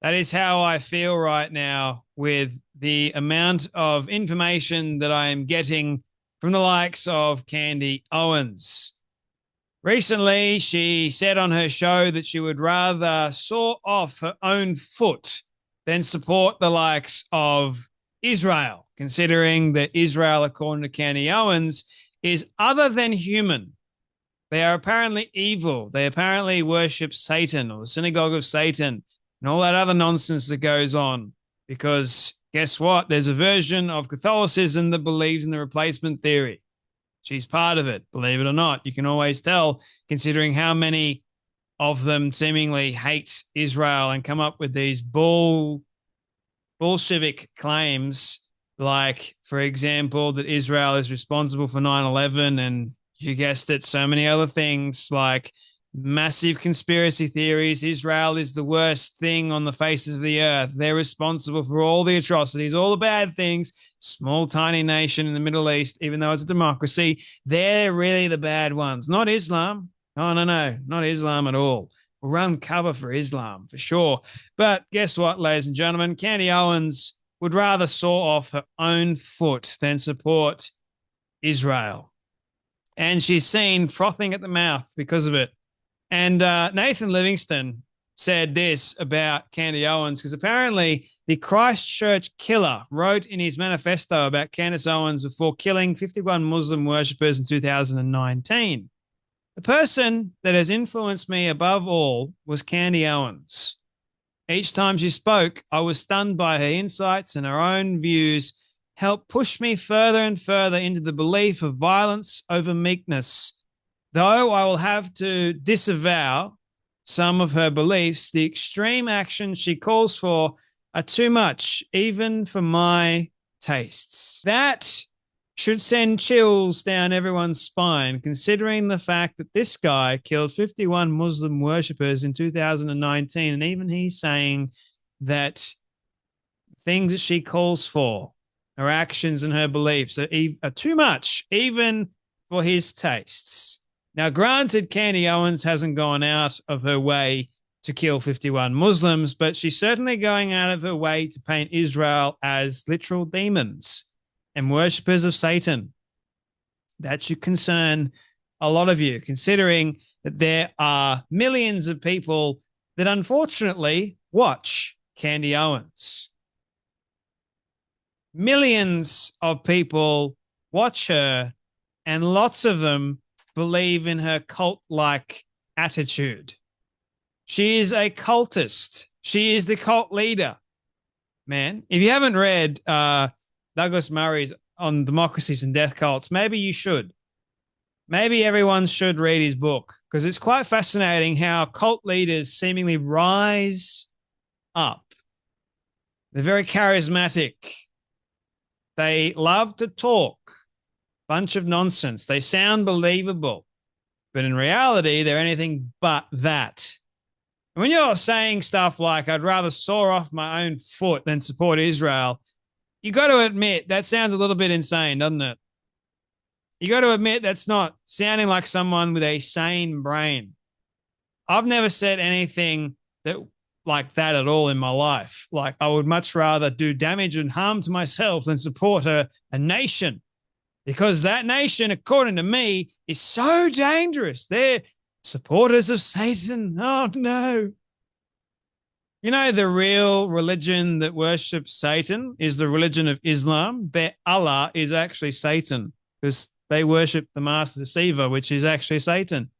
That is how I feel right now with the amount of information that I am getting from the likes of Candy Owens. Recently, she said on her show that she would rather saw off her own foot than support the likes of Israel, considering that Israel, according to Candy Owens, is other than human. They are apparently evil. They apparently worship Satan or the synagogue of Satan and all that other nonsense that goes on. Because guess what? There's a version of Catholicism that believes in the replacement theory. She's part of it, believe it or not. You can always tell, considering how many of them seemingly hate Israel and come up with these Bolshevik claims, like, for example, that Israel is responsible for 9/11, and you guessed it, so many other things like massive conspiracy theories. Israel is the worst thing on the faces of the earth. They're responsible for all the atrocities, all the bad things. Small, tiny nation in the Middle East, even though it's a democracy, they're really the bad ones, not Islam. Oh, no, no, not Islam at all. We'll run cover for Islam for sure. But guess what, ladies and gentlemen? Candy Owens would rather saw off her own foot than support Israel. And she's seen frothing at the mouth because of it. And Nathan Livingston said this about Candy Owens, because apparently the Christchurch killer wrote in his manifesto about Candace Owens before killing 51 Muslim worshippers in 2019. The person that has influenced me above all was Candy Owens. Each time she spoke, I was stunned by her insights, and her own views helped push me further and further into the belief of violence over meekness. Though I will have to disavow some of her beliefs, the extreme actions she calls for are too much, even for my tastes. That should send chills down everyone's spine, considering the fact that this guy killed 51 Muslim worshippers in 2019, and even he's saying that things that she calls for, her actions and her beliefs, are too much, even for his tastes. Now, granted, Candy Owens hasn't gone out of her way to kill 51 Muslims, but she's certainly going out of her way to paint Israel as literal demons and worshippers of Satan. That should concern a lot of you, considering that there are millions of people that unfortunately watch Candy Owens. Millions of people watch her, and lots of them believe in her cult-like attitude. She is a cultist. She is the cult leader. Man, if you haven't read Douglas Murray's on democracies and death cults, maybe you should. Maybe everyone should read his book, because it's quite fascinating how cult leaders seemingly rise up. They're very charismatic. They love to talk. Bunch of nonsense. They sound believable, but in reality, they're anything but that. And when you're saying stuff like, I'd rather saw off my own foot than support Israel, you got to admit that sounds a little bit insane, doesn't it? You got to admit that's not sounding like someone with a sane brain. I've never said anything that like that at all in my life. Like, I would much rather do damage and harm to myself than support a nation, because that nation, according to me, is so dangerous. They're supporters of Satan. Oh, no. You know, the real religion that worships Satan is the religion of Islam. Their Allah is actually Satan, because they worship the master deceiver, which is actually Satan.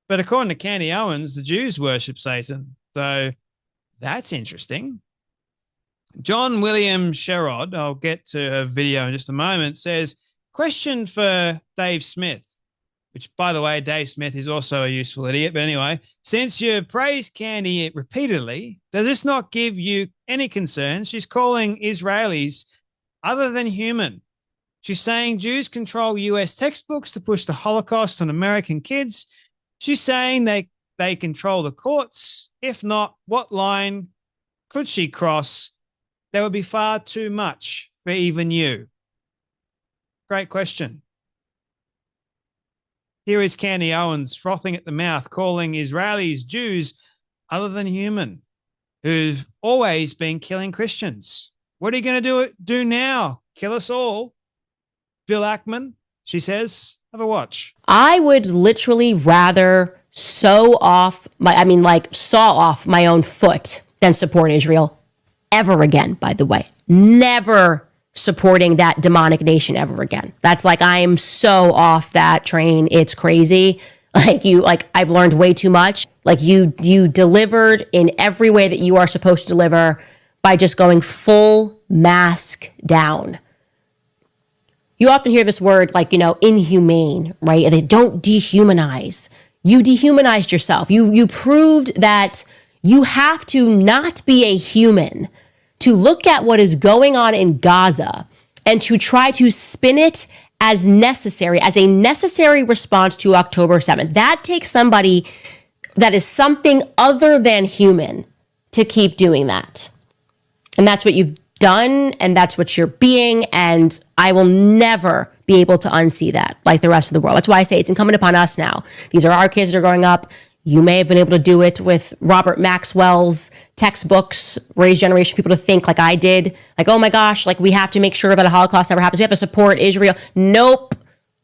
But according to Candy Owens, the Jews worship Satan. So that's interesting. John William Sherrod, I'll get to a video in just a moment, says, question for Dave Smith, which, by the way, Dave Smith is also a useful idiot. But anyway, since you praise Candy repeatedly, does this not give you any concern? She's calling Israelis other than human. She's saying Jews control US textbooks to push the Holocaust on American kids. She's saying they control the courts. If not, what line could she cross that would be far too much for even you? Great question. Here is Candy Owens frothing at the mouth, calling Israelis Jews other than human, who've always been killing Christians. What are you going to do now? Kill us all? Bill Ackman, she says. Have a watch. I would literally rather saw off my own foot than support Israel ever again, by the way. Never supporting that demonic nation ever again. That's like, I am so off that train. It's crazy. I've learned way too much. Like you delivered in every way that you are supposed to deliver by just going full mask down. You often hear this word inhumane, right? And they don't dehumanize. You dehumanized yourself. You proved that you have to not be a human to look at what is going on in Gaza and to try to spin it as necessary, as a necessary response to October 7th. That takes somebody that is something other than human to keep doing that. And that's what you've done, and that's what you're being, and I will never be able to unsee that like the rest of the world. That's why I say it's incumbent upon us now. These are our kids that are growing up. You may have been able to do it with Robert Maxwell's textbooks, raise generation people to think like I did. Like, oh my gosh, like we have to make sure that a Holocaust never happens. We have to support Israel. Nope.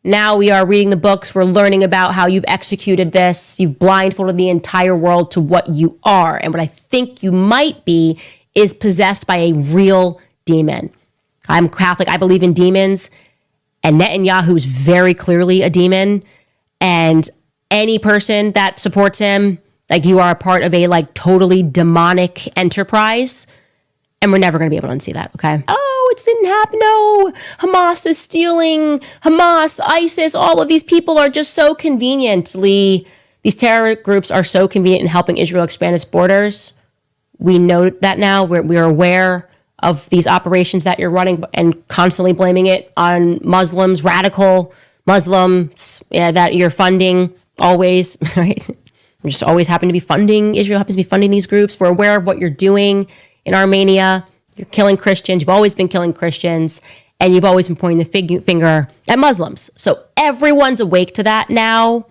Now we are reading the books. We're learning about how you've executed this. You've blindfolded the entire world to what you are. And what I think you might be is possessed by a real demon. I'm Catholic. I believe in demons. And Netanyahu is very clearly a demon. And any person that supports him, like you are a part of a totally demonic enterprise. And we're never going to be able to unsee that, okay? Oh, it didn't happen. No, Hamas is stealing. Hamas, ISIS, all of these people are just so conveniently, these terror groups are so convenient in helping Israel expand its borders. We know that now. We're aware of these operations that you're running and constantly blaming it on Muslims, radical Muslims that you're funding always, right? You just always happen to be funding, Israel happens to be funding these groups. We're aware of what you're doing in Armenia. You're killing Christians. You've always been killing Christians. And you've always been pointing the finger at Muslims. So everyone's awake to that now.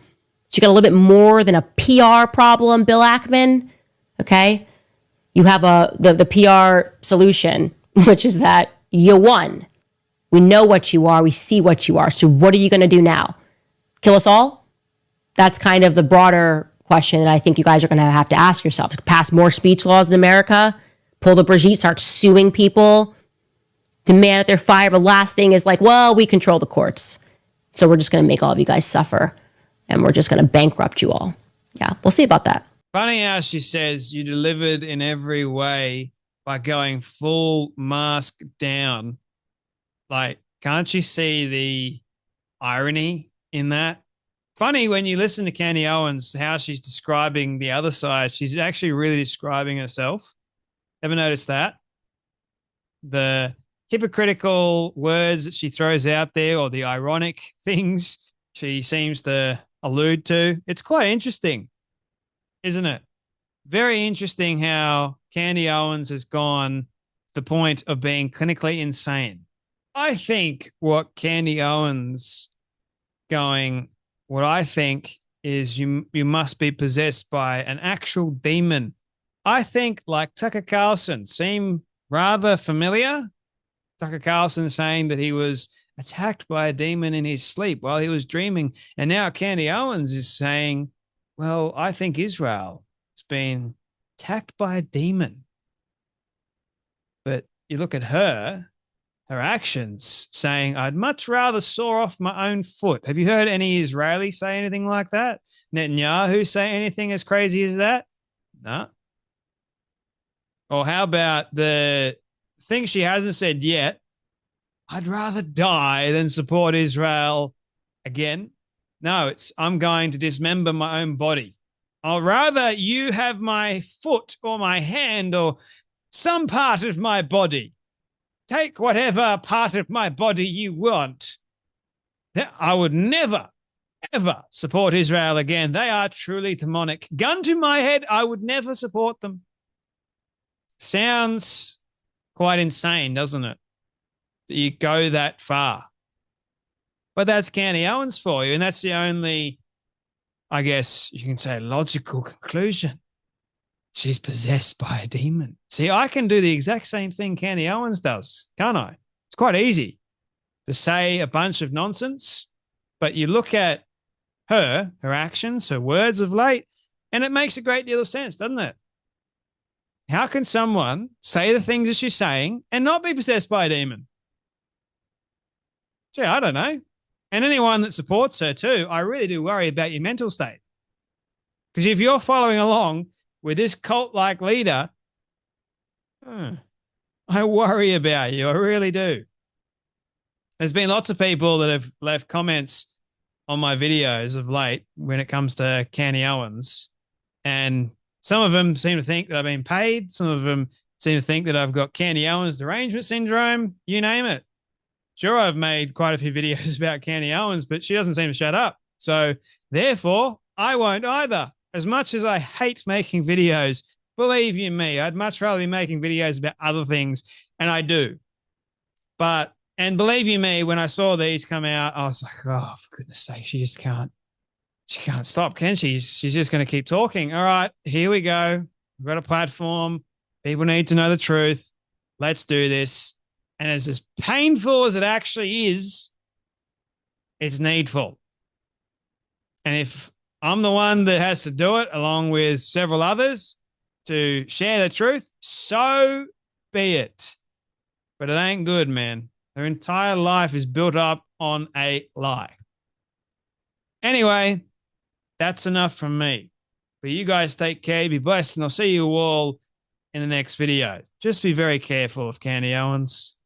So you got a little bit more than a PR problem, Bill Ackman, okay? You have the PR solution, which is that you won. We know what you are. We see what you are. So what are you going to do now? Kill us all? That's kind of the broader question that I think you guys are going to have to ask yourselves. Pass more speech laws in America, pull the Brigitte, start suing people, demand that they're fired. The last thing is we control the courts. So we're just going to make all of you guys suffer and we're just going to bankrupt you all. Yeah, we'll see about that. Funny how she says you delivered in every way by going full mask down. Can't you see the irony in that? Funny when you listen to Candace Owens, how she's describing the other side. She's actually really describing herself. Ever noticed that? The hypocritical words that she throws out there or the ironic things she seems to allude to. It's quite interesting, isn't it? Very interesting how Candace Owens has gone to the point of being clinically insane. I think what Candace Owens what I think is you must be possessed by an actual demon. I think like Tucker Carlson seem rather familiar. Tucker Carlson saying that he was attacked by a demon in his sleep while he was dreaming. And now Candace Owens is saying, well, I think Israel has been attacked by a demon. But you look at her actions saying, I'd much rather saw off my own foot. Have you heard any Israeli say anything like that? Netanyahu say anything as crazy as that? No. Or how about the thing she hasn't said yet? I'd rather die than support Israel again. No, it's I'm going to dismember my own body. I'll rather you have my foot or my hand or some part of my body. Take whatever part of my body you want. I would never, ever support Israel again. They are truly demonic. Gun to my head, I would never support them. Sounds quite insane, doesn't it? That you go that far. But that's Candace Owens for you, and that's the only, I guess you can say, logical conclusion. she's possessed by a demon. See, I can do the exact same thing Candy Owens does, can't I? It's quite easy to say a bunch of nonsense, but you look at her actions, her words of late, and it makes a great deal of sense, doesn't it? How can someone say the things that she's saying and not be possessed by a demon? Gee, I don't know. And anyone that supports her too, I really do worry about your mental state. Because if you're following along with this cult-like leader, I worry about you. I really do. There's been lots of people that have left comments on my videos of late when it comes to Candy Owens. And some of them seem to think that I've been paid. Some of them seem to think that I've got Candy Owens derangement syndrome. You name it. Sure, I've made quite a few videos about Candy Owens, but she doesn't seem to shut up. So therefore, I won't either. As much as I hate making videos, believe you me, I'd much rather be making videos about other things, and I do. And believe you me, when I saw these come out, I was like, oh, for goodness sake, she can't stop, can she? She's just going to keep talking. All right, here we go. We've got a platform. People need to know the truth. Let's do this. And as painful as it actually is, it's needful. And if I'm the one that has to do it, along with several others, to share the truth, so be it. But it ain't good, man. Her entire life is built up on a lie. Anyway, that's enough from me. But you guys take care, be blessed, and I'll see you all in the next video. Just be very careful of Candy Owens.